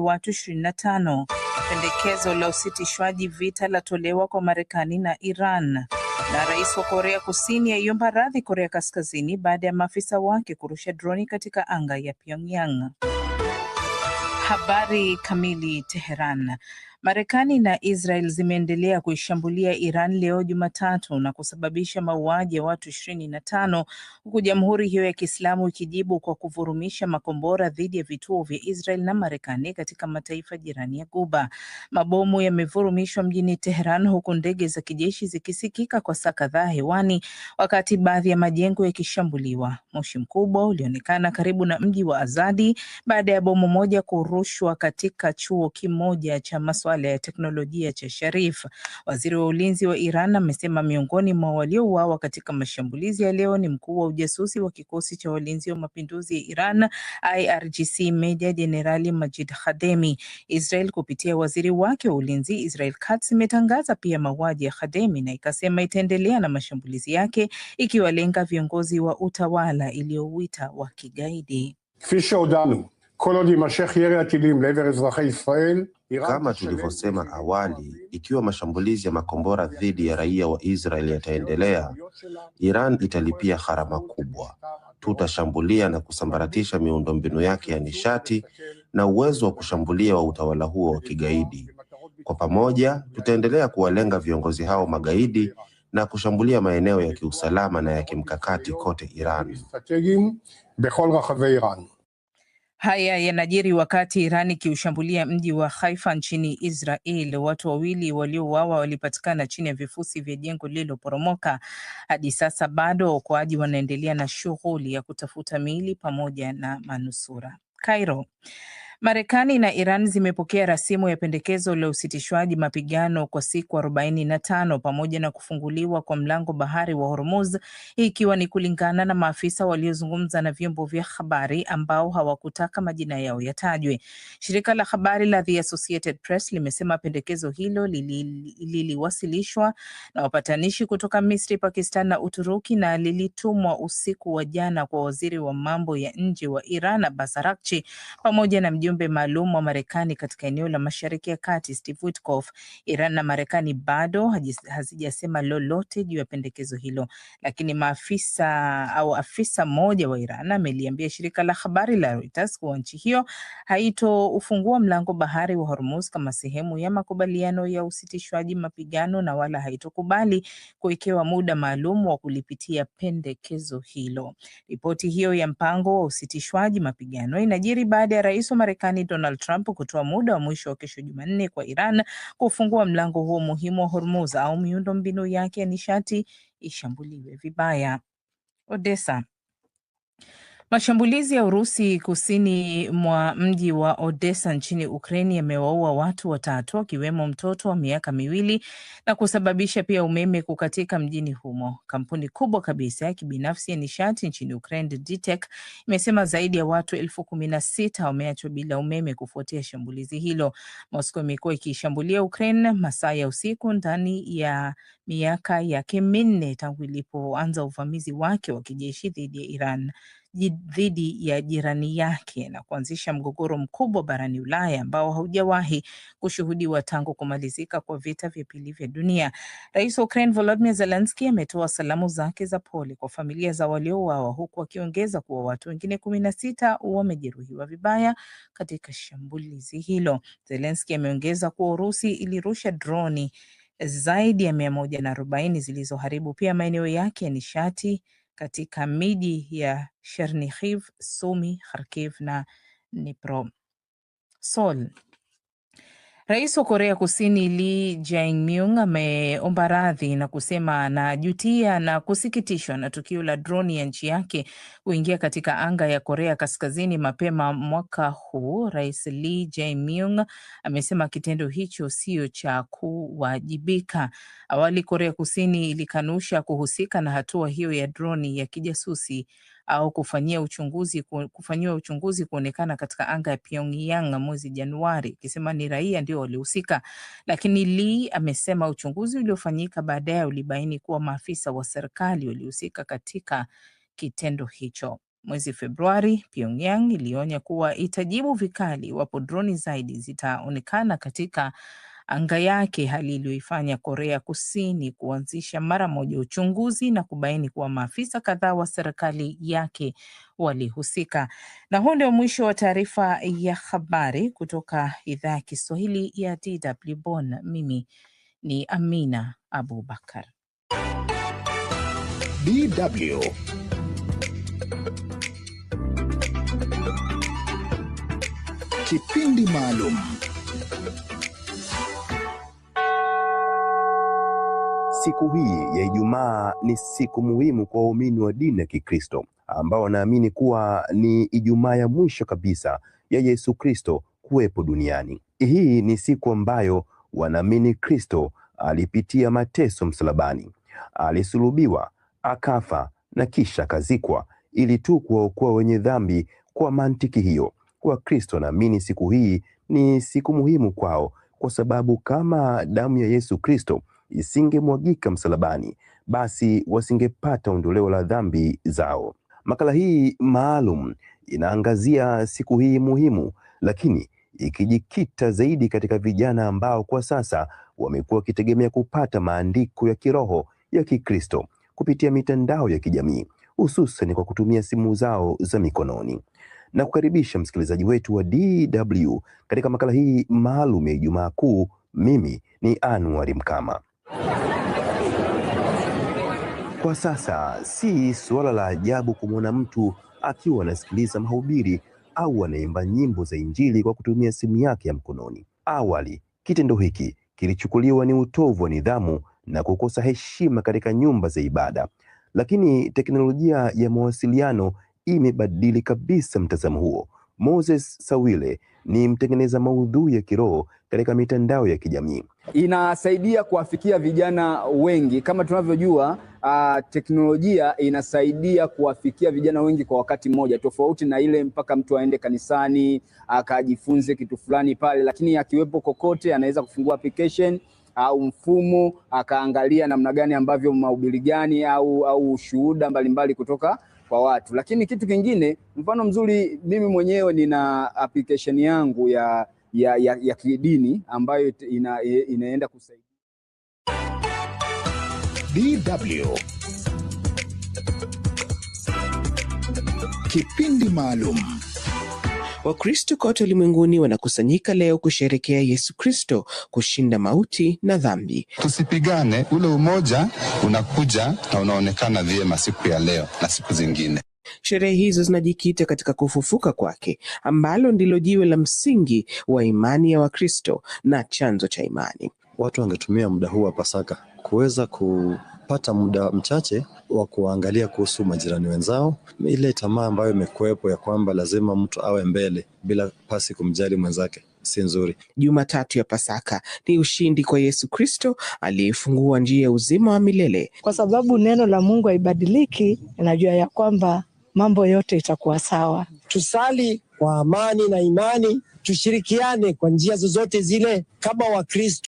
watu 25. Pendekezo la usitishwaji vita latolewa kwa Marekani na Iran. Na rais wa Korea Kusini aiomba radhi Korea Kaskazini baada ya maafisa wake kurusha droni katika anga ya Pyongyang. Habari kamili. Teheran. Marekani na Israel zimeendelea kuishambulia Iran leo Jumatatu na kusababisha mauaji ya watu 25, huku jamhuri hiyo ya Kiislamu ikijibu kwa kuvurumisha makombora dhidi ya vituo vya Israel na Marekani katika mataifa jirani ya Ghuba. Mabomu yamevurumishwa mjini Teheran, huku ndege za kijeshi zikisikika kwa saa kadhaa hewani wakati baadhi ya majengo yakishambuliwa. Moshi mkubwa ulionekana karibu na mji wa Azadi baada ya bomu moja kurushwa katika chuo kimoja cha masuala ya teknolojia cha Sharif. Waziri wa ulinzi wa Iran amesema miongoni mwa waliouawa katika mashambulizi ya leo ni mkuu wa ujasusi wa kikosi cha walinzi wa mapinduzi ya Iran IRGC Meja Jenerali Majid Khademi. Israel kupitia waziri wake wa ulinzi Israel Katz imetangaza pia mauaji ya Khademi na ikasema itaendelea na mashambulizi yake ikiwalenga viongozi wa utawala iliyouita wa kigaidi. Kama tulivyosema awali, ikiwa mashambulizi ya makombora dhidi ya raia wa Israel yataendelea, Iran italipia gharama kubwa. Tutashambulia na kusambaratisha miundombinu yake ya nishati na uwezo wa kushambulia wa utawala huo wa kigaidi. Kwa pamoja, tutaendelea kuwalenga viongozi hao magaidi na kushambulia maeneo ya kiusalama na ya kimkakati kote Iran. Haya yanajiri wakati Iran ikiushambulia mji wa Haifa nchini Israel. Watu wawili waliouawa walipatikana chini ya vifusi vya jengo lililoporomoka. Hadi sasa bado waokoaji wanaendelea na shughuli ya kutafuta miili pamoja na manusura. Cairo. Marekani na Iran zimepokea rasimu ya pendekezo la usitishwaji mapigano kwa siku 45 pamoja na kufunguliwa kwa mlango bahari wa Hormuz, hii ikiwa ni kulingana na maafisa waliozungumza na vyombo vya habari ambao hawakutaka majina yao yatajwe. Shirika la habari la The Associated Press limesema pendekezo hilo liliwasilishwa na wapatanishi kutoka Misri, Pakistan na Uturuki na lilitumwa usiku wa jana kwa waziri wa mambo ya nje wa Iran Abbas Araghchi pamoja na mjumbe maalum wa Marekani katika eneo la Mashariki ya Kati Steve Witkoff. Iran na Marekani bado hazijasema lolote juu ya pendekezo hilo, lakini afisa mmoja wa Iran ameliambia shirika la habari la Reuters kuwa nchi hiyo haitoufungua mlango bahari wa Hormuz kama sehemu ya makubaliano ya usitishwaji mapigano na wala haitokubali kuwekewa muda maalum wa kulipitia pendekezo hilo. Ripoti hiyo ya mpango wa usitishwaji mapigano inajiri baada ya rais wa Marekani Donald Trump kutoa muda wa mwisho wa kesho Jumanne kwa Iran kufungua mlango huo muhimu wa Hormuz au miundombinu yake ya nishati ishambuliwe vibaya. Odessa. Mashambulizi ya Urusi kusini mwa mji wa Odessa nchini Ukraine yamewaua watu 3 wakiwemo mtoto wa miaka 2 na kusababisha pia umeme kukatika mjini humo. Kampuni kubwa kabisa ya kibinafsi ya nishati nchini Ukraine, DTEK, imesema zaidi ya watu 16,000 wameachwa bila umeme kufuatia shambulizi hilo. Moscow imekuwa ikishambulia Ukraine masaa ya usiku ndani ya miaka yake 4 tangu ilipoanza uvamizi wake wa kijeshi dhidi ya Iran dhidi ya jirani yake na kuanzisha mgogoro mkubwa barani Ulaya ambao haujawahi kushuhudiwa tangu kumalizika kwa vita vya pili vya dunia. Rais wa Ukraine Volodymyr Zelensky ametoa salamu zake za pole kwa familia za waliouawa, huku akiongeza kuwa watu wengine 16 wamejeruhiwa vibaya katika shambulizi hilo. Zelensky ameongeza kuwa Urusi ilirusha droni zaidi ya 140 zilizoharibu pia maeneo yake ya nishati katika miji ya Chernihiv, Sumy, Kharkiv na Dnipro. Rais wa Korea Kusini Lee Jae-myung ameomba radhi na kusema anajutia na kusikitishwa na tukio la droni ya nchi yake kuingia katika anga ya Korea Kaskazini mapema mwaka huu. Rais Lee Jae-myung amesema kitendo hicho sio cha kuwajibika. Awali Korea Kusini ilikanusha kuhusika na hatua hiyo ya droni ya kijasusi au kufanyiwa uchunguzi kuonekana katika anga ya Pyongyang mwezi Januari, ikisema ni raia ndio walihusika. Lakini Lee amesema uchunguzi uliofanyika baadaye ulibaini kuwa maafisa wa serikali walihusika katika kitendo hicho. Mwezi Februari, Pyongyang ilionya kuwa itajibu vikali iwapo droni zaidi zitaonekana katika anga yake, hali iliyoifanya Korea Kusini kuanzisha mara moja uchunguzi na kubaini kuwa maafisa kadhaa wa serikali yake walihusika. Na huu ndio mwisho wa taarifa ya habari kutoka idhaa ya Kiswahili ya DW Bonn. Mimi ni Amina Abubakar. DW Kipindi maalum. Siku hii ya Ijumaa ni siku muhimu kwa waumini wa dini ya Kikristo ambao wanaamini kuwa ni Ijumaa ya mwisho kabisa ya Yesu Kristo kuwepo duniani. Hii ni siku ambayo wanaamini Kristo alipitia mateso msalabani, alisulubiwa, akafa na kisha kazikwa ili tu kuwaokoa wenye dhambi. Kwa mantiki hiyo, kwa Kristo wanaamini siku hii ni siku muhimu kwao, kwa sababu kama damu ya Yesu Kristo isingemwagika msalabani, basi wasingepata ondoleo la dhambi zao. Makala hii maalum inaangazia siku hii muhimu, lakini ikijikita zaidi katika vijana ambao kwa sasa wamekuwa wakitegemea kupata maandiko ya kiroho ya Kikristo kupitia mitandao ya kijamii, hususan kwa kutumia simu zao za mikononi. Na kukaribisha msikilizaji wetu wa DW katika makala hii maalum ya Ijumaa Kuu. Mimi ni Anwar Mkama. Kwa sasa si suala la ajabu kumwona mtu akiwa anasikiliza mahubiri au anaimba nyimbo za Injili kwa kutumia simu yake ya mkononi. Awali, kitendo hiki kilichukuliwa ni utovu wa nidhamu na kukosa heshima katika nyumba za ibada. Lakini teknolojia ya mawasiliano imebadili kabisa mtazamo huo. Moses Sawile ni mtengeneza maudhui ya kiroho katika mitandao ya kijamii. Inasaidia kuwafikia vijana wengi. Kama tunavyojua, teknolojia inasaidia kuwafikia vijana wengi kwa wakati mmoja, tofauti na ile mpaka mtu aende kanisani akajifunze kitu fulani pale, lakini akiwepo kokote anaweza kufungua application au mfumo akaangalia namna gani ambavyo mahubiri gani au shuhuda mbalimbali kutoka kwa watu. Lakini kitu kingine, mfano mzuri, mimi mwenyewe nina application yangu ya kidini ambayo inaenda kusaidia. DW Kipindi maalum. Wakristo kote ulimwenguni wanakusanyika leo kusherehekea Yesu Kristo kushinda mauti na dhambi. Tusipigane, ule umoja unakuja na unaonekana vyema siku ya leo na siku zingine. Sherehe hizo zinajikita katika kufufuka kwake, ambalo ndilo jiwe la msingi wa imani ya Wakristo na chanzo cha imani. Watu wangetumia muda huu wa Pasaka kuweza kupata muda mchache wa kuangalia kuhusu majirani wenzao. Ile tamaa ambayo imekuwepo ya kwamba lazima mtu awe mbele bila pasi kumjali mwenzake si nzuri. Jumatatu ya Pasaka ni ushindi kwa Yesu Kristo aliyefungua njia ya uzima wa milele. Kwa sababu neno la Mungu haibadiliki, najua ya kwamba mambo yote itakuwa sawa. Tusali kwa amani na imani, tushirikiane kwa njia zozote zile kama Wakristo.